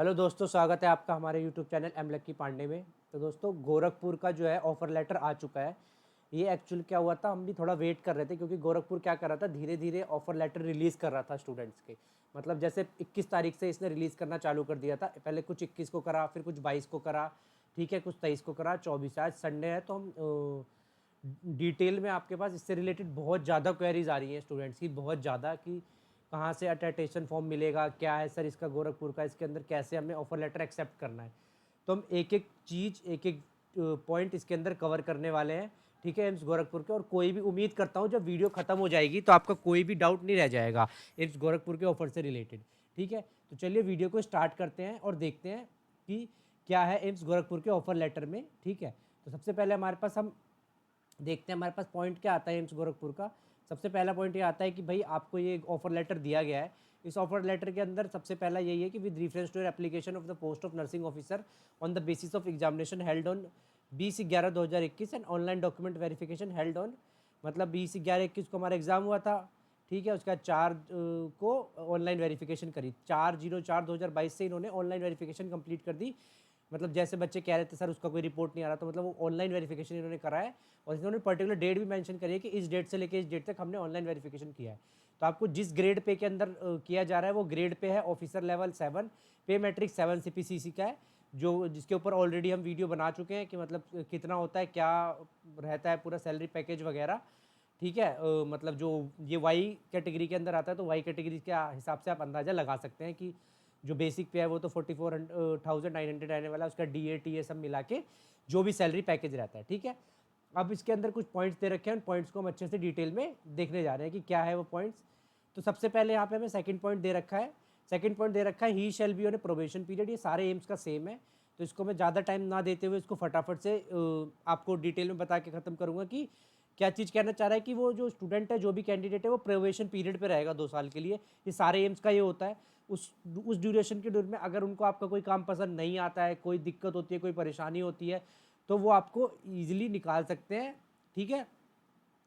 Hello दोस्तों, स्वागत है आपका हमारे यूट्यूब चैनल एम लक्की पांडे में। तो दोस्तों, गोरखपुर का जो है ऑफ़र लेटर आ चुका है। ये एक्चुअल क्या हुआ था, हम भी थोड़ा वेट कर रहे थे क्योंकि गोरखपुर क्या कर रहा था, धीरे धीरे ऑफ़र लेटर रिलीज़ कर रहा था स्टूडेंट्स के। मतलब जैसे 21 तारीख से इसने रिलीज़ करना चालू कर दिया था। पहले कुछ 21 को करा, फिर कुछ 22 को करा, ठीक है, कुछ 23 को करा, 24 आज संडे है तो हम डिटेल में आपके पास इससे रिलेटेड बहुत ज़्यादा क्वेरीज आ रही हैं स्टूडेंट्स की, बहुत ज़्यादा, कि कहाँ से अटेस्टेशन फॉर्म मिलेगा, क्या है सर इसका गोरखपुर का, इसके अंदर कैसे हमें ऑफर लेटर एक्सेप्ट करना है। तो हम एक एक चीज़, एक एक पॉइंट इसके अंदर कवर करने वाले हैं, ठीक है, एम्स गोरखपुर के। और कोई भी, उम्मीद करता हूँ जब वीडियो खत्म हो जाएगी तो आपका कोई भी डाउट नहीं रह जाएगा एम्स गोरखपुर के ऑफर से रिलेटेड, ठीक है। तो चलिए वीडियो को स्टार्ट करते हैं और देखते हैं कि क्या है एम्स गोरखपुर के ऑफर लेटर में, ठीक है। तो सबसे पहले हमारे पास, हम देखते हैं हमारे पास पॉइंट क्या आता है एम्स गोरखपुर का। सबसे पहला पॉइंट ये आता है कि भाई आपको ये ऑफर लेटर दिया गया है। इस ऑफर लेटर के अंदर सबसे पहला यही है कि with reference to your application of the post of nursing officer on the basis of examination held on 20/11/2021 and online document verification held on, मतलब 20/11/21 को हमारा एग्जाम हुआ था, ठीक है। उसका 4 को ऑनलाइन वेरिफिकेशन करी, 4/04/2022 से इन्होंने ऑनलाइन वेरिफिकेशन कंप्लीट कर दी। मतलब जैसे बच्चे कह रहे थे सर उसका कोई रिपोर्ट नहीं आ रहा, तो मतलब वो ऑनलाइन वेरिफिकेशन इन्होंने करा है। और इन्होंने पर्टिकुलर डेट भी मेंशन करी है कि इस डेट से लेकर इस डेट तक हमने ऑनलाइन वेरिफिकेशन किया है। तो आपको जिस ग्रेड पे के अंदर किया जा रहा है वो ग्रेड पे है ऑफिसर लेवल 7, पे मैट्रिक 7 CPCC का है, जो जिसके ऊपर ऑलरेडी हम वीडियो बना चुके हैं कि मतलब कितना होता है, क्या रहता है पूरा सैलरी पैकेज वगैरह, ठीक है। मतलब जो ये वाई कैटेगरी के अंदर आता है, तो वाई कैटेगरी के हिसाब से आप अंदाज़ा लगा सकते हैं कि जो बेसिक पे है वो तो 44,900 आने वाला है, उसका DA TA सब मिला के जो भी सैलरी पैकेज रहता है, ठीक है। अब इसके अंदर कुछ पॉइंट्स दे रखे हैं, उन पॉइंट्स को हम अच्छे से डिटेल में देखने जा रहे हैं कि क्या है वो पॉइंट्स। तो सबसे पहले यहाँ पे हमें सेकंड पॉइंट दे रखा है। सेकंड पॉइंट दे रखा है, he shall be on a probation period. ये सारे एम्स का सेम है, तो इसको मैं ज़्यादा टाइम ना देते हुए इसको फटाफट से आपको डिटेल में बता के ख़त्म करूँगा कि क्या चीज़ कहना चाह रहा है। कि वो जो स्टूडेंट है, जो भी कैंडिडेट है, वो प्रोबेशन पीरियड पे रहेगा 2 साल के लिए। ये सारे एम्स का ये होता है। उस ड्यूरेशन के दौरान में अगर उनको आपका कोई काम पसंद नहीं आता है, कोई दिक्कत होती है, कोई परेशानी होती है, तो वो आपको ईजिली निकाल सकते हैं, ठीक है।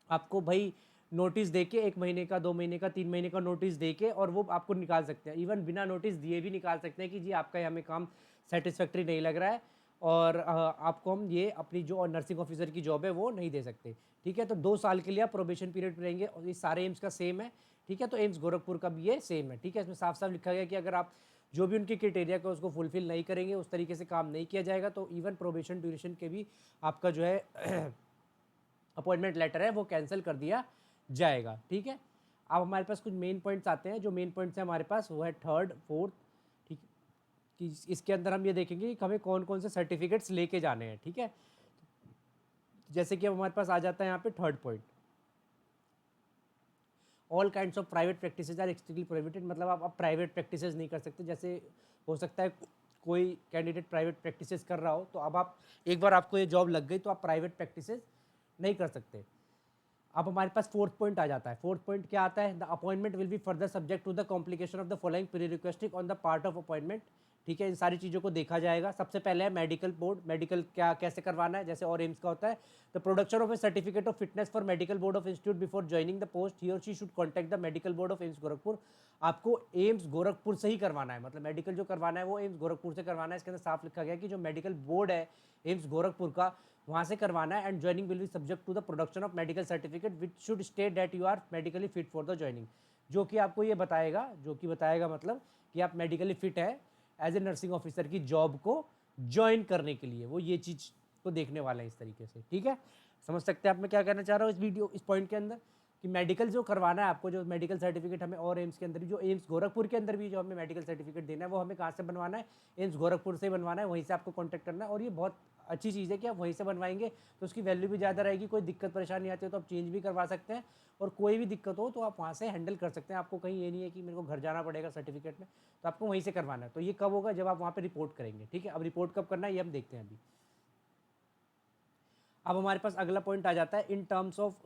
आपको भाई नोटिस देके 1 महीने का, 2 महीने का, 3 महीने का नोटिस देके और वो आपको निकाल सकते हैं। इवन बिना नोटिस दिए भी निकाल सकते हैं कि जी आपका ये हमें काम सेटिस्फैक्ट्री नहीं लग रहा है और आपको हम ये अपनी जो नर्सिंग ऑफिसर की जॉब है वो नहीं दे सकते, ठीक है। तो 2 साल के लिए आप प्रोबेशन पीरियड पर रहेंगे और ये सारे एम्स का सेम है, ठीक है। तो एम्स गोरखपुर का भी ये सेम है, ठीक है। इसमें साफ साफ लिखा गया कि अगर आप जो भी उनके क्राइटेरिया का उसको फुलफिल नहीं करेंगे, उस तरीके से काम नहीं किया जाएगा, तो इवन प्रोबेशन ड्यूरेशन के भी आपका जो है अपॉइंटमेंट लेटर है वो कैंसिल कर दिया जाएगा, ठीक है। अब हमारे पास कुछ मेन पॉइंट्स आते हैं। जो मेन पॉइंट्स हैं हमारे पास वो है थर्ड, फोर्थ, ठीक है। कि इसके अंदर हम ये देखेंगे कि हमें कौन कौन से सर्टिफिकेट्स लेके जाने हैं, ठीक है। जैसे कि अब हमारे पास आ जाता है यहाँ पे third point, all kinds of private practices are extremely prohibited. मतलब आप प्राइवेट प्रैक्टिसेज नहीं कर सकते। जैसे हो सकता है कोई कैंडिडेट प्राइवेट प्रैक्टिसेज कर रहा हो, तो अब आप एक बार आपको ये जॉब लग गई तो आप प्राइवेट प्रैक्टिसेज नहीं कर सकते। अब हमारे पास फोर्थ पॉइंट आ जाता है। फोर्थ पॉइंट क्या आता है, the appointment will be further subject to the complication of the following pre requesting on the part of appointment, ठीक है। इन सारी चीज़ों को देखा जाएगा। सबसे पहले है मेडिकल बोर्ड। मेडिकल क्या कैसे करवाना है, जैसे और एम्स का होता है, the production of a certificate of fitness for medical board of institute before joining the post, he or she should contact the medical board of AIIMS Gorakhpur. आपको एम्स गोरखपुर से ही करवाना है, मतलब मेडिकल जो करवाना है वो एम्स गोरखपुर से करवाना है। इसके अंदर साफ लिखा गया कि जो मेडिकल बोर्ड है एम्स गोरखपुर का, वहाँ से करवाना है। And joining will be subject to the production of medical certificate which should state that you are medically fit for the joining, जो कि आपको ये बताएगा, जो कि बताएगा मतलब कि आप मेडिकली फिट है एज ए नर्सिंग ऑफिसर की जॉब को ज्वाइन करने के लिए। वो ये चीज़ को देखने वाला है इस तरीके से, ठीक है। समझ सकते हैं आप मैं क्या कहना चाह रहा हूँ इस वीडियो, इस पॉइंट के अंदर, कि मेडिकल जो करवाना है आपको, जो मेडिकल सर्टिफिकेट हमें और एम्स के अंदर भी, जो एम्स गोरखपुर के अंदर भी जो हमें मेडिकल सर्टिफिकेट देना है, वो हमें कहाँ से बनवाना है, एम्स गोरखपुर से बनवाना है। वहीं से आपको कॉन्टैक्ट करना है। और ये बहुत अच्छी चीज़ है कि आप वहीं से बनवाएंगे तो उसकी वैल्यू भी ज़्यादा रहेगी। कोई दिक्कत परेशानी आती है तो आप चेंज भी करवा सकते हैं, और कोई भी दिक्कत हो तो आप वहाँ से हैंडल कर सकते हैं। आपको कहीं ये नहीं है कि मेरे को घर जाना पड़ेगा सर्टिफिकेट में, तो आपको वहीं से करवाना है। तो ये कब होगा, जब आप वहाँ पे रिपोर्ट करेंगे, ठीक है। अब रिपोर्ट कब करना है ये हम देखते हैं अभी। अब हमारे पास अगला पॉइंट आ जाता है इन टर्म्स ऑफ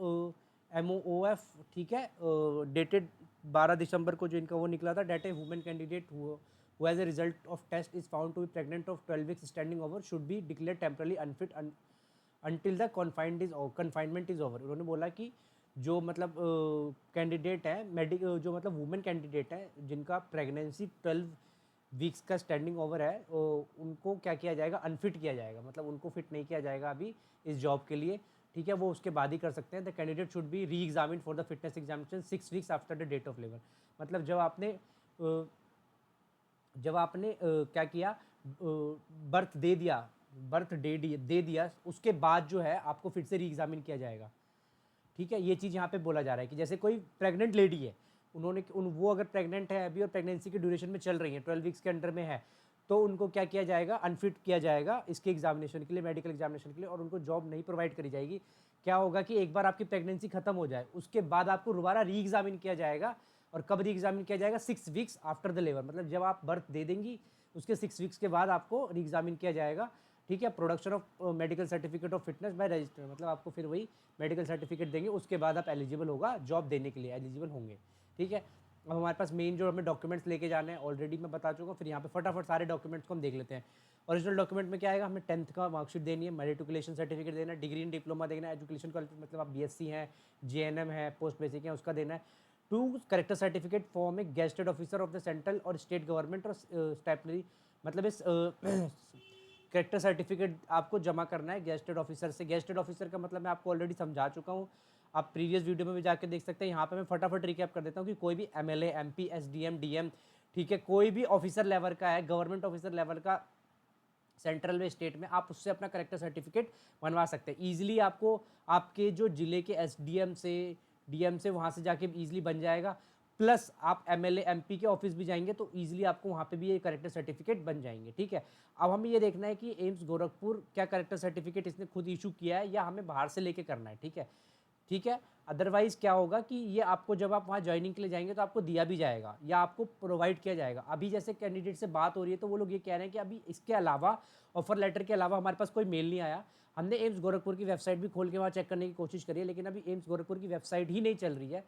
MOOF, ठीक है। डेटेड 12 दिसंबर को जो इनका वो निकला था, date a women candidate who as a result of test is found to be pregnant of 12 weeks standing over should be declared temporarily unfit until the confinement is over। उन्होंने बोला कि जो मतलब कैंडिडेट है जो मतलब वुमेन कैंडिडेट है जिनका प्रेगनेंसी 12 वीक्स का स्टैंडिंग ओवर है उनको क्या किया जाएगा, अनफिट किया जाएगा, मतलब उनको फिट नहीं किया जाएगा अभी इस जॉब के लिए, ठीक है, वो उसके बाद ही कर सकते हैं। The candidate should be re examine for the fitness examination 6 weeks after the date of labour. मतलब जब आपने क्या किया, बर्थ दे दिया, बर्थ दे दिया, उसके बाद जो है आपको फिर से री एग्जामिन किया जाएगा, ठीक है। ये चीज़ यहाँ पे बोला जा रहा है कि जैसे कोई प्रेग्नेंट लेडी है, वो अगर प्रेग्नेंट है अभी और प्रेगनेंसी की ड्यूरेशन में चल रही है, 12 वीक्स के अंडर में है, तो उनको क्या किया जाएगा, अनफिट किया जाएगा इसके एग्जामिनेशन के लिए, मेडिकल एग्जामिनेशन के लिए, और उनको जॉब नहीं प्रोवाइड करी जाएगी। क्या होगा कि एक बार आपकी प्रेगनेंसी खत्म हो जाए उसके बाद आपको दोबारा री एग्जामिन किया जाएगा। और कब री एग्जामिन किया जाएगा, 6 वीक्स आफ्टर द लेबर, मतलब जब आप बर्थ दे देंगी उसके 6 वीक्स के बाद आपको री एग्जामिन किया जाएगा, ठीक है। Production of medical certificate of fitness by register, मतलब आपको फिर वही मेडिकल सर्टिफिकेट देंगे, उसके बाद आप एलिजिबल होगा, जॉब देने के लिए एलिजिबल होंगे, ठीक है। अब हमारे पास मेन जो हमें डॉक्यूमेंट्स लेके जाने हैं ऑलरेडी मैं बता चुका हूँ, फिर यहाँ पे फटाफट सारे डॉक्यूमेंट्स को हम देख लेते हैं। ओरिजिनल डॉक्यूमेंट में क्या आएगा, हमें 10th का मार्कशीट देनी है, मेरिटोकुलेशन सर्टिफिकेट देना है, डिग्री इन डिप्लोमा देना है, एजुकेशन क्वालिफिकेशन मतलब आप बीएससी हैं, जेएनएम है, पोस्ट बेसिक है, उसका देना है। 2 character certificate form A gazetted officer of the central और स्टेट गवर्नमेंट और स्टेपनरी, मतलब इस करेक्टर सर्टिफिकेट आपको जमा करना है गेस्टेड ऑफिसर से। गेस्टेड ऑफिसर का मतलब मैं आपको ऑलरेडी समझा चुका हूँ, आप प्रीवियस वीडियो में भी जाके देख सकते हैं। यहाँ पे मैं फटाफट रिकैप कर देता हूँ कि कोई भी एमएलए, एमपी, एसडीएम, डीएम, ठीक है, कोई भी ऑफिसर लेवल का है, गवर्नमेंट ऑफिसर लेवल का सेंट्रल में, स्टेट में, आप उससे अपना करेक्टर सर्टिफिकेट बनवा सकते हैं ईजिली। आपको आपके जो जिले के एसडीएम से, डीएम से, वहाँ से जाके ईजिली बन जाएगा। प्लस आप एमएलए, एमपी के ऑफिस भी जाएंगे तो ईजिली आपको वहाँ पे भी ये करेक्टर सर्टिफिकेट बन जाएंगे, ठीक है। अब हमें ये देखना है कि एम्स गोरखपुर क्या करेक्टर सर्टिफिकेट इसने खुद इशू किया है या हमें बाहर से लेके करना है, ठीक है, ठीक है। अदरवाइज क्या होगा कि ये आपको जब आप वहाँ ज्वाइनिंग के लिए जाएंगे तो आपको दिया भी जाएगा या आपको प्रोवाइड किया जाएगा। अभी जैसे कैंडिडेट से बात हो रही है तो वो लोग ये कह रहे हैं कि अभी इसके अलावा, ऑफर लेटर के अलावा हमारे पास कोई मेल नहीं आया। हमने एम्स गोरखपुर की वेबसाइट भी खोल के वहाँ चेक करने की कोशिश करी है, लेकिन अभी एम्स गोरखपुर की वेबसाइट ही नहीं चल रही है।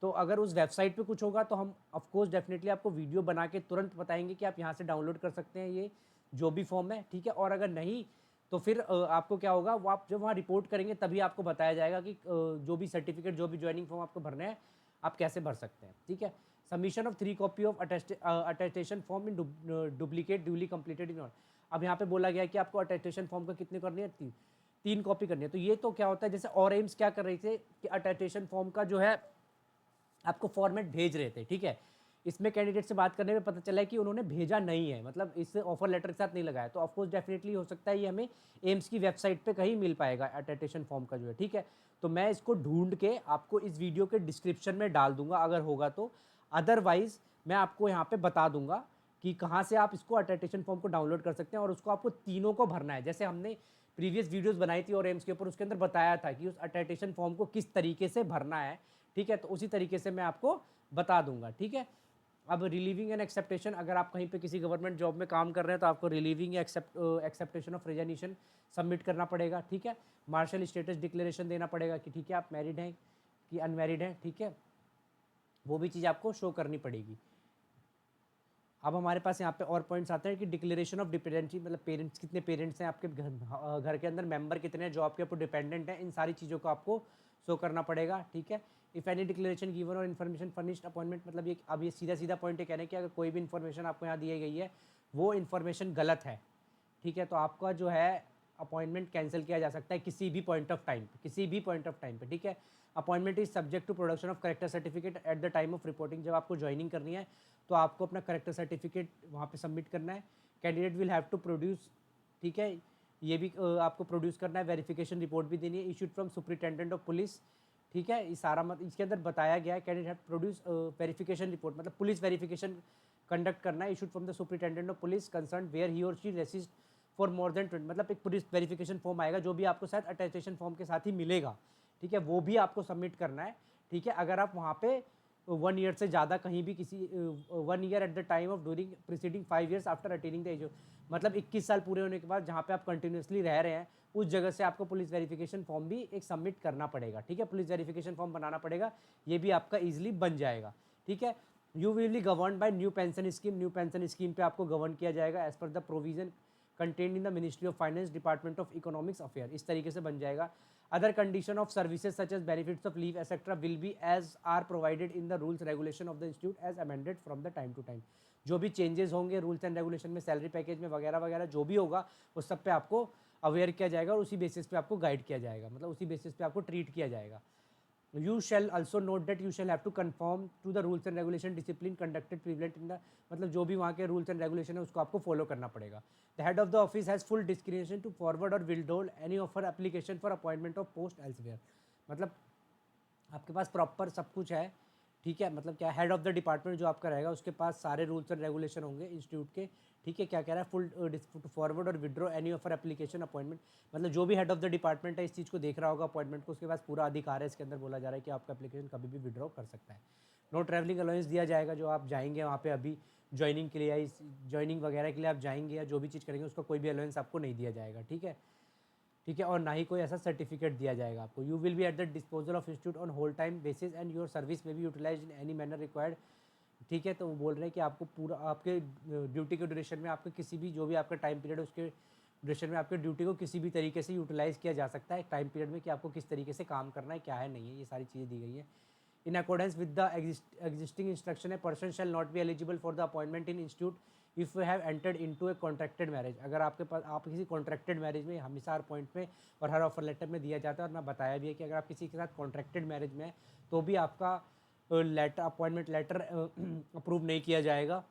तो अगर उस वेबसाइट पे कुछ होगा तो हम ऑफकोर्स डेफिनेटली आपको वीडियो बना के तुरंत बताएंगे कि आप यहाँ से डाउनलोड कर सकते हैं ये जो भी फॉर्म है, ठीक है। और अगर नहीं तो फिर आपको क्या होगा, वो आप जब वहाँ रिपोर्ट करेंगे तभी आपको बताया जाएगा कि जो भी सर्टिफिकेट, जो भी ज्वाइनिंग फॉर्म आपको भरने हैं आप कैसे भर सकते हैं, ठीक है। Submission of 3 copy of attestation form in duplicate duly completed in. अब यहाँ पे बोला गया है कि आपको अटेस्टेशन फॉर्म का कितने करनी है, 3 कॉपी करनी है। तो ये तो क्या होता है, जैसे और एम्स क्या कर रहे थे कि अटेस्टेशन फॉर्म का जो है आपको फॉर्मेट भेज रहे थे, ठीक है। इसमें कैंडिडेट से बात करने में पता चला है कि उन्होंने भेजा नहीं है, मतलब इस ऑफर लेटर के साथ नहीं लगाया। तो ऑफकोर्स डेफिनेटली हो सकता है ये हमें एम्स की वेबसाइट पे कहीं मिल पाएगा अटेस्टेशन फॉर्म का जो है, ठीक है। तो मैं इसको ढूंढ के आपको इस वीडियो के डिस्क्रिप्शन में डाल दूंगा अगर होगा तो, अदरवाइज मैं आपको यहाँ पे बता दूंगा कि कहाँ से आप इसको अटेस्टेशन फॉर्म को डाउनलोड कर सकते हैं। और उसको आपको तीनों को भरना है, जैसे हमने प्रीवियस वीडियोस बनाई थी और एम्स के ऊपर, उसके अंदर बताया था कि उस अटेस्टेशन फॉर्म को किस तरीके से भरना है, ठीक है। तो उसी तरीके से मैं आपको बता दूंगा, ठीक है। अब रिलीविंग एंड एक्सेप्टेशन, अगर आप कहीं पे किसी गवर्नमेंट जॉब में काम कर रहे हैं तो आपको relieving acceptation of resignation submit करना पड़ेगा, ठीक है। मार्शल स्टेटस डिक्लेरेशन देना पड़ेगा कि ठीक है आप मैरिड हैं कि अनमैरिड हैं, ठीक है, वो भी चीज़ आपको शो करनी पड़ेगी। अब हमारे पास यहाँ पे और पॉइंट्स आते हैं कि डिक्लेरेशन ऑफ डिपेंडेंसी, मतलब पेरेंट्स, कितने पेरेंट्स हैं आपके घर के अंदर, मेंबर कितने हैं जो आपके ऊपर डिपेंडेंट हैं, इन सारी चीज़ों को आपको शो करना पड़ेगा, ठीक है। इफ एनी डिक्लेरेशन गिवन और इन्फॉर्मेशन फर्निश्ड अपॉइंटमेंट, मतलब ये अब ये सीधा पॉइंट ये कह रहे हैं कि अगर कोई भी इन्फॉर्मेशन आपको यहाँ दी गई है वो इन्फॉर्मेशन गलत है, ठीक है, तो आपका जो है अपॉइंटमेंट कैंसिल किया जा सकता है किसी भी पॉइंट ऑफ टाइम पे, किसी भी पॉइंट ऑफ टाइम पे, ठीक है। Appointment is subject to production of character certificate at the time of reporting, जब आपको ज्वाइनिंग करनी है तो आपको अपना करेक्टर सर्टिफिकेट वहाँ पे सबमिट करना है। Candidate will have to produce, ठीक है, ये भी आपको प्रोड्यूस करना है। वेरिफिकेशन रिपोर्ट भी देनी है, issued from superintendent of police, ठीक है। ये सारा मत इसके अंदर बताया गया है, candidate have produce verification report, मतलब पुलिस वेरिफिकेशन कंडक्ट करना है, issued from the superintendent of police concern where he or she resist for more than 20, मतलब एक पुलिस वेरिफिकेशन फॉर्म आएगा जो भी आपको शायद अटेस्टेशन फॉर्म के साथ ही मिलेगा, ठीक है, वो भी आपको सबमिट करना है, ठीक है। अगर आप वहाँ पे 1 ईयर से ज़्यादा कहीं भी किसी 1 year at the time of during preceding 5 years after attaining the age, मतलब 21 साल पूरे होने के बाद जहाँ पे आप कंटिन्यूसली रह रहे हैं उस जगह से आपको पुलिस वेरिफिकेशन फॉर्म भी एक सबमिट करना पड़ेगा, ठीक है। पुलिस वेरिफिकेशन फॉर्म बनाना पड़ेगा, ये भी आपका ईजिली बन जाएगा, ठीक है। You will be govern by new pension scheme, new pension scheme पे आपको गवर्न किया जाएगा as per the provision content in the ministry of finance, department of economics affair, इस तरीके से बन जाएगा। Other condition of services such as benefits of leave etcetera will be as are provided in the rules regulation of the institute as amended from the time to time, जो भी changes होंगे rules and regulation में, salary package में वगैरह वगैरह जो भी होगा उस सब पे आपको अवेयर किया जाएगा और उसी बेसिस पे आपको गाइड किया जाएगा, मतलब उसी बेसिस पे आपको ट्रीट किया जाएगा। You shall also note that you shall have to confirm to the rules and regulation discipline conducted prevalent in the, मतलब जो भी वहाँ के रूल्स एंड रेगुलेशन है उसको आपको फॉलो करना पड़ेगा। The head of the office has full description to forward or withdraw any offer application for appointment of post elsewhere, मतलब आपके पास प्रॉपर सब कुछ है, ठीक है। मतलब क्या, हेड ऑफ द डिपार्टमेंट जो आपका रहेगा उसके पास सारे रूल्स एंड रेगुलेशन होंगे इंस्टीट्यूट के, ठीक है। क्या कह रहा है, full forward or withdraw any offer application appointment, मतलब जो भी हेड ऑफ द डिपार्टमेंट है इस चीज़ को देख रहा होगा अपॉइंटमेंट को, उसके पास पूरा अधिकार है। इसके अंदर बोला जा रहा है कि आपका एप्लीकेशन कभी भी विड्रॉ कर सकता है। नो ट्रैवलिंग अलाउंस दिया जाएगा, जो आप जाएंगे वहाँ पे अभी ज्वाइनिंग के लिए या इस ज्वाइनिंग वगैरह के लिए आप जाएंगे या जो भी चीज़ करेंगे उसका कोई भी अलाउंस आपको नहीं दिया जाएगा, ठीक है, ठीक है। और ना ही कोई ऐसा सर्टिफिकेट दिया जाएगा आपको। You will be at the disposal of institute on whole time basis and your service may be utilize in any manner required, ठीक है। तो वो बोल रहे हैं कि आपको पूरा आपके ड्यूटी के ड्यूरेशन में आपके किसी भी जो भी आपका टाइम पीरियड है उसके ड्यूरेशन में आपके ड्यूटी को किसी भी तरीके से यूटिलाइज़ किया जा सकता है टाइम पीरियड में, कि आपको किस तरीके से काम करना है, क्या है नहीं है, ये सारी चीज़ें दी गई हैं। In accordance with the existing instruction, a person shall not be eligible for the appointment in institute if you have entered into A contracted marriage, अगर आपके पास आप किसी कॉन्ट्रैक्टेड मैरिज में, हमेशा हर पॉइंट में और हर ऑफर लेटर में दिया जाता है, और मैं बताया भी है कि अगर आप किसी के साथ कॉन्ट्रैक्टेड मैरिज में तो भी आपका लेटर अपॉइंटमेंट लेटर अप्रूव नहीं किया जाएगा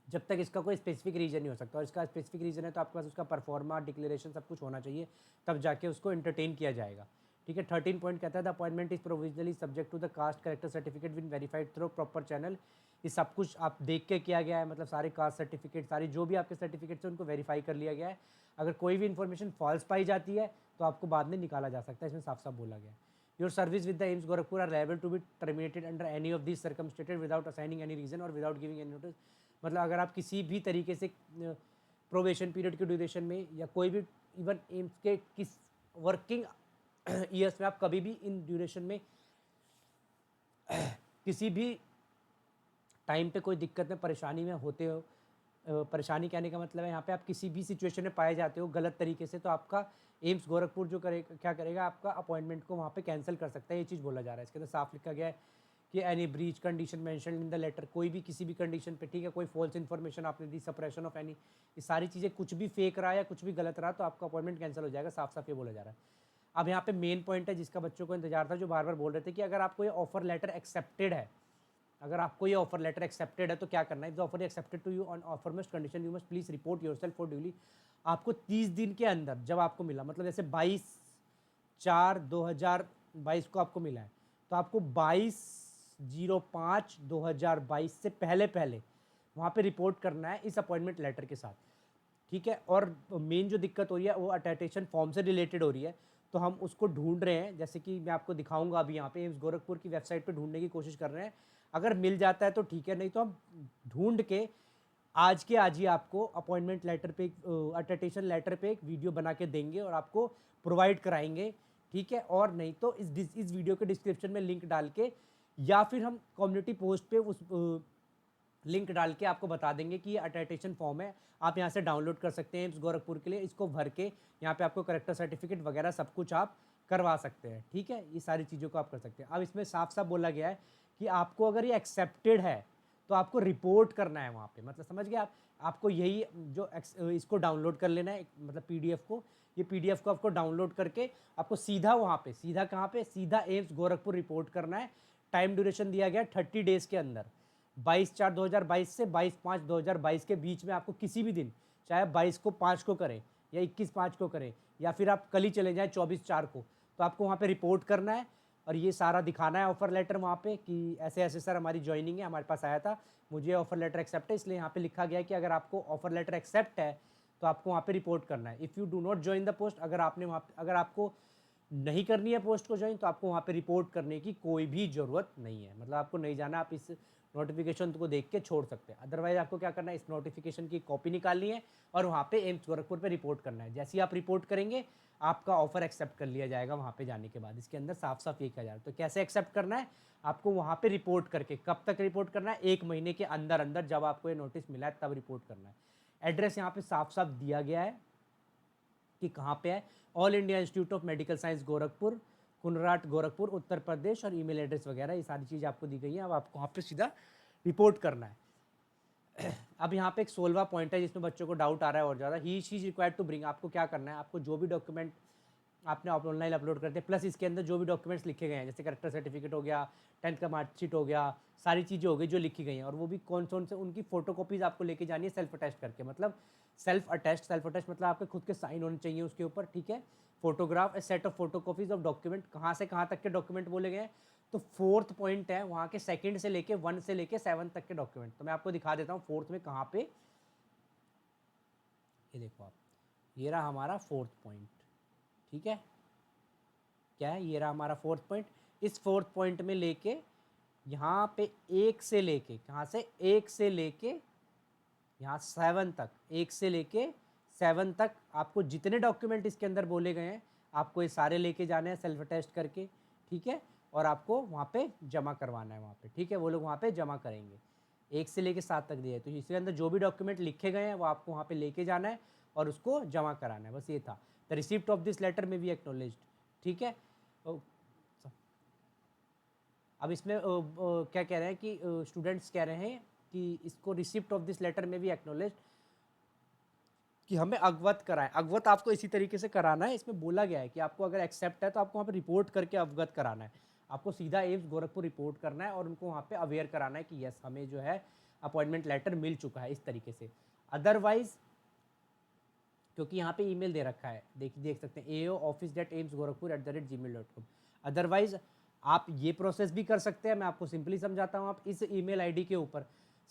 जब तक इसका कोई स्पेसिफिक रीज़न नहीं हो सकता, और इसका स्पेसिफिक रीज़न है तो आपके पास उसका परफॉर्मा डिक्लेरेशन सब कुछ होना चाहिए, तब जाके उसको एंटरटेन किया जाएगा, ठीक है। 13 पॉइंट कहता है the appointment is provisionally subject to the caste character certificate been verified through proper channel, ये सब कुछ आप देख के किया गया है, मतलब सारे कास्ट सर्टिफिकेट, सारी जो भी आपके सर्टिफिकेट्स हैं उनको वेरीफाई कर लिया गया है। अगर कोई भी इन्फॉर्मेशन फॉल्स पाई जाती है तो आपको बाद में निकाला जा सकता है, इसमें साफ साफ बोला गया है। Your service with the AIIMS Gorakhpur are liable to be terminated under any of this circumstances without assigning any reason or without giving any notice, मतलब अगर आप किसी भी तरीके से प्रोबेशन पीरियड के ड्यूरेशन में या कोई भी इवन एम्स के किस वर्किंग ईयर्स में आप कभी भी इन ड्यूरेशन में किसी भी टाइम पे कोई दिक्कत में परेशानी में होते हो, परेशानी कहने का मतलब है यहाँ पे आप किसी भी सिचुएशन में पाए जाते हो गलत तरीके से, तो आपका एम्स गोरखपुर जो करेगा, क्या करेगा, आपका अपॉइंटमेंट को वहाँ पे कैंसिल कर सकता है, ये चीज़ बोला जा रहा है। इसके अंदर साफ लिखा गया है कि any breach condition mention in the letter, कोई भी किसी भी कंडीशन पे, ठीक है, कोई फॉल्स इन्फॉर्मेशन आपने दी, सप्रेशन ऑफ एनी, ये सारी चीज़ें कुछ भी फेक रहा या कुछ भी गलत रहा तो आपका अपॉइंटमेंट कैंसिल हो जाएगा, साफ साफ ये बोला जा रहा है। अब यहाँ पे मेन पॉइंट है जिसका बच्चों को इंतजार था, जो बार बार बोल रहे थे कि अगर आपको ये ऑफर लेटर एक्सेप्टेड है, अगर आपको ये ऑफर लेटर एक्सेप्टेड है तो क्या करना है, if the offer accepted to you on offer must condition you must please report yourself for duly, आपको 30 दिन के अंदर जब आपको मिला, मतलब जैसे 22/4/2022 को आपको मिला है तो आपको 22/05/2022 से पहले पहले वहाँ पे रिपोर्ट करना है इस अपॉइंटमेंट लेटर के साथ, ठीक है। और मेन जो दिक्कत हो रही है वो अटेस्टेशन फॉर्म से रिलेटेड हो रही है, तो हम उसको ढूंढ रहे हैं, जैसे कि मैं आपको दिखाऊंगा अभी यहाँ पे एम्स गोरखपुर की वेबसाइट पे ढूंढने की कोशिश कर रहे हैं, अगर मिल जाता है तो ठीक है, नहीं तो हम ढूंढ के आज के आज ही आपको अपॉइंटमेंट लेटर पे अटेस्टेशन लेटर पे एक वीडियो बना के देंगे और आपको प्रोवाइड कराएंगे, ठीक है। और नहीं तो इस वीडियो के डिस्क्रिप्शन में लिंक डाल के या फिर हम कम्युनिटी पोस्ट पे उस लिंक डाल के आपको बता देंगे कि ये अटेस्टेशन फॉर्म है, आप यहाँ से डाउनलोड कर सकते हैं एम्स गोरखपुर के लिए, इसको भर के यहाँ पे आपको करेक्टर सर्टिफिकेट वगैरह सब कुछ आप करवा सकते हैं, ठीक है। ये सारी चीज़ों को आप कर सकते हैं। अब इसमें साफ साफ बोला गया है कि आपको अगर ये एक्सेप्टेड है तो आपको रिपोर्ट करना है वहाँ पे, मतलब समझ गए आप, आपको यही जो इसको डाउनलोड कर लेना है, मतलब पीडीएफ को, ये पीडीएफ को आपको डाउनलोड करके आपको सीधा वहाँ पे, सीधा कहाँ पे, सीधा एम्स गोरखपुर रिपोर्ट करना है। टाइम ड्यूरेशन दिया गया 30 डेज़ के अंदर, 22/4/2022 से 22/5/2022 के बीच में आपको किसी भी दिन, चाहे 22/5 को करें या 21/5 को करें या फिर आप कल ही चले जाएँ 24/4 को, तो आपको वहाँ पे रिपोर्ट करना है और ये सारा दिखाना है ऑफर लेटर वहाँ पे कि ऐसे ऐसे सर हमारी ज्वाइनिंग है, हमारे पास आया था, मुझे ऑफर लेटर एक्सेप्ट है, इसलिए यहाँ पे लिखा गया है कि अगर आपको ऑफर लेटर एक्सेप्ट है तो आपको वहाँ पे रिपोर्ट करना है। If you do not join the post, अगर आपने वहाँ अगर आपको नहीं करनी है पोस्ट को ज्वाइन तो आपको वहाँ पे रिपोर्ट करने की कोई भी ज़रूरत नहीं है, मतलब आपको नहीं जाना, आप इस नोटिफिकेशन को देख के छोड़ सकते हैं। अदरवाइज आपको क्या करना है, इस नोटिफिकेशन की कॉपी निकालनी है और वहाँ पे एम्स गोरखपुर पे रिपोर्ट करना है। जैसे ही आप रिपोर्ट करेंगे आपका ऑफर एक्सेप्ट कर लिया जाएगा वहाँ पे जाने के बाद। इसके अंदर साफ साफ ये कहा जा रहा है। तो कैसे एक्सेप्ट करना है, आपको वहाँ पे रिपोर्ट करके, कब तक रिपोर्ट करना है, 1 महीने के अंदर अंदर, जब आपको ये नोटिस मिला है तब रिपोर्ट करना है। एड्रेस यहाँ पे साफ साफ दिया गया है कि कहाँ पे है, All India Institute of Medical Science Gorakhpur, Kunraghat Gorakhpur, Uttar Pradesh, और ईमेल एड्रेस वगैरह ये सारी चीज़ आपको दी गई है। अब आपको वहाँ पे सीधा रिपोर्ट करना है। अब यहाँ पे एक 16वां पॉइंट है जिसमें बच्चों को डाउट आ रहा है और ज़्यादा, he she is required to bring. आपको क्या करना है, आपको जो भी डॉक्यूमेंट आपने ऑनलाइन अपलोड करते हैं प्लस इसके अंदर जो भी डॉक्यूमेंट्स लिखे गए हैं, जैसे करेक्टर सर्टिफिकेट हो गया, 10th का मार्कशीट हो गया, सारी चीज़ें हो गई जो लिखी गई हैं, और वो भी कौन कौन से उनकी फोटोकॉपीज आपको लेके जानी है सेल्फ अटेस्ट करके। मतलब सेल्फ अटेस्ट मतलब आपके खुद के साइन होने चाहिए उसके ऊपर, ठीक है। Photograph A set of photocopies of document, कहाँ से कहाँ तक के डॉक्यूमेंट बोले गए हैं, तो 4th पॉइंट है वहाँ के 2nd से लेके 1 से लेके 7 तक के डॉक्यूमेंट। तो मैं आपको दिखा देता हूँ 4th में कहाँ पे, ये देखो आप, ये रहा हमारा 4th पॉइंट, ठीक है। क्या है, ये रहा हमारा 4th पॉइंट। इस 4th पॉइंट में लेके यहाँ पे 1 से लेके, कहाँ से, 1 से लेके यहाँ 7 तक, 1 से लेके 7 तक आपको जितने डॉक्यूमेंट इसके अंदर बोले गए हैं आपको ये सारे लेके जाने हैं सेल्फ अटेस्ट करके, ठीक है। और आपको वहाँ पे जमा करवाना है वहाँ पे, ठीक है। वो लोग वहाँ पे जमा करेंगे। 1 से लेके 7 तक दिया है, तो इसके अंदर जो भी डॉक्यूमेंट लिखे गए हैं वो आपको वहाँ पे लेके जाना है और उसको जमा कराना है, बस ये था। The receipt of this letter may be acknowledged, ठीक है। अब इसमें क्या कह रहे हैं कि स्टूडेंट्स कह रहे हैं कि इसको रिसिप्ट ऑफ दिस लेटर में भी एक्नॉलेज, कि हमें अवगत कराएं। अवगत आपको इसी तरीके से कराना है, इसमें बोला गया है कि आपको अगर एक्सेप्ट है तो आपको वहाँ पे रिपोर्ट करके अवगत कराना है। आपको सीधा एम्स गोरखपुर रिपोर्ट करना है और उनको वहाँ पे अवेयर कराना है कि यस हमें जो है अपॉइंटमेंट लेटर मिल चुका है, इस तरीके से। अदरवाइज, क्योंकि यहाँ पे ईमेल दे रखा है, देख सकते हैं ao.office@amsgorakhpur@gmail.com। अदरवाइज आप ये प्रोसेस भी कर सकते हैं, मैं आपको सिंपली समझाता हूँ। आप इस ईमेल आईडी के ऊपर,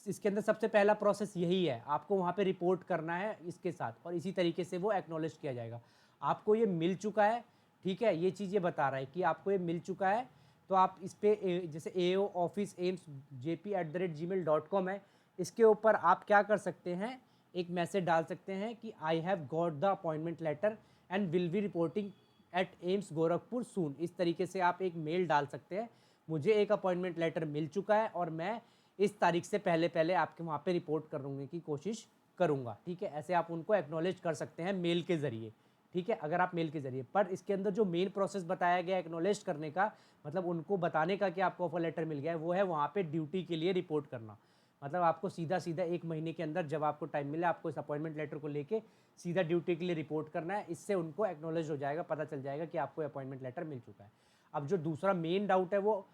इसके अंदर सबसे पहला प्रोसेस यही है, आपको वहाँ पे रिपोर्ट करना है इसके साथ, और इसी तरीके से वो एक्नॉलेज किया जाएगा। आपको ये मिल चुका है, ठीक है, ये चीज़ ये बता रहा है कि आपको ये मिल चुका है, तो आप इस पर जैसे ao.office.amsjp@gmail.com है, इसके ऊपर आप क्या कर सकते हैं, एक मैसेज डाल सकते हैं कि I have got the appointment letter and will be reporting at AIIMS Gorakhpur soon. इस तरीके से आप एक मेल डाल सकते हैं, मुझे एक अपॉइंटमेंट लेटर मिल चुका है और मैं इस तारीख से पहले पहले आपके वहाँ पे रिपोर्ट करने की कोशिश करूँगा, ठीक है। ऐसे आप उनको एक्नॉलेज कर सकते हैं मेल के ज़रिए, ठीक है, अगर आप मेल के ज़रिए। पर इसके अंदर जो मेन प्रोसेस बताया गया एक्नॉलेज करने का, मतलब उनको बताने का कि आपको ऑफर लेटर मिल गया है, वो है वहाँ पे ड्यूटी के लिए रिपोर्ट करना। मतलब आपको सीधा 1 महीने के अंदर जब आपको टाइम मिले आपको इस अपॉइंटमेंट लेटर को लेके सीधा ड्यूटी के लिए रिपोर्ट करना है। इससे उनको एक्नॉलेज हो जाएगा, पता चल जाएगा कि आपको अपॉइंटमेंट लेटर मिल चुका है। अब जो दूसरा मेन डाउट है वो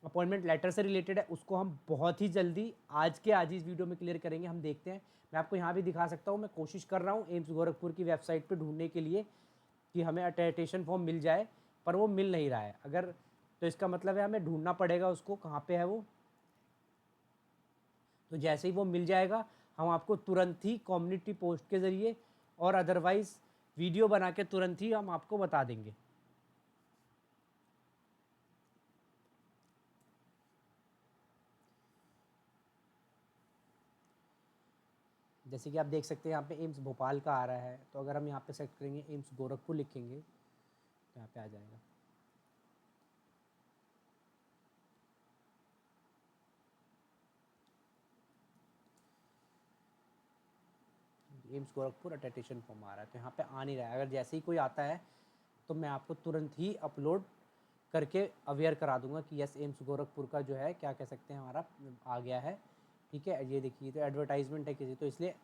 अपॉइंटमेंट लेटर से रिलेटेड है, उसको हम बहुत ही जल्दी आज इस वीडियो में क्लियर करेंगे। हम देखते हैं, मैं आपको यहाँ भी दिखा सकता हूँ, मैं कोशिश कर रहा हूँ एम्स गोरखपुर की वेबसाइट पर ढूंढने के लिए कि हमें अटेस्टेशन फॉर्म मिल जाए, पर वो मिल नहीं रहा है। अगर तो इसका मतलब है हमें ढूंढना पड़ेगा उसको, कहाँ पे है वो। तो जैसे ही वो मिल जाएगा हम आपको तुरंत ही कम्युनिटी पोस्ट के ज़रिए और अदरवाइज़ वीडियो बना के तुरंत ही हम आपको बता देंगे। जैसे कि आप देख सकते हैं यहाँ पे एम्स भोपाल का आ रहा है, तो अगर हम यहाँ पे सेलेक्ट करेंगे एम्स गोरखपुर लिखेंगे तो यहाँ पे आ जाएगा। एम्स गोरखपुर अटेस्टेशन फॉर्म आ रहा है, तो यहाँ पे आ नहीं रहा है। अगर जैसे ही कोई आता है तो मैं आपको तुरंत ही अपलोड करके अवेयर करा दूंगा कि यस एम्स गोरखपुर का जो है क्या कह सकते हैं हमारा आ गया है, ठीक है। ये देखिए, तो एडवर्टाइजमेंट है किसी, तो इसलिए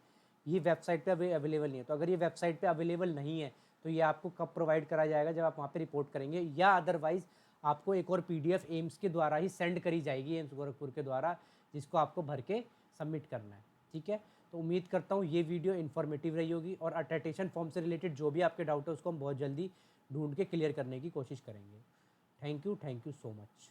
ये वेबसाइट पे अवेलेबल नहीं है। तो अगर ये वेबसाइट पे अवेलेबल नहीं है तो ये आपको कब प्रोवाइड करा जाएगा, जब आप वहाँ पे रिपोर्ट करेंगे, या अदरवाइज़ आपको एक और पीडीएफ एम्स के द्वारा ही सेंड करी जाएगी एम्स गोरखपुर के द्वारा, जिसको आपको भर के सबमिट करना है, ठीक है। तो उम्मीद करता हूँ ये वीडियो इन्फॉर्मेटिव रही होगी, और अटेस्टेशन फॉर्म से रिलेटेड जो भी आपके डाउट है उसको हम बहुत जल्दी ढूंढ के क्लियर करने की कोशिश करेंगे। Thank you so much.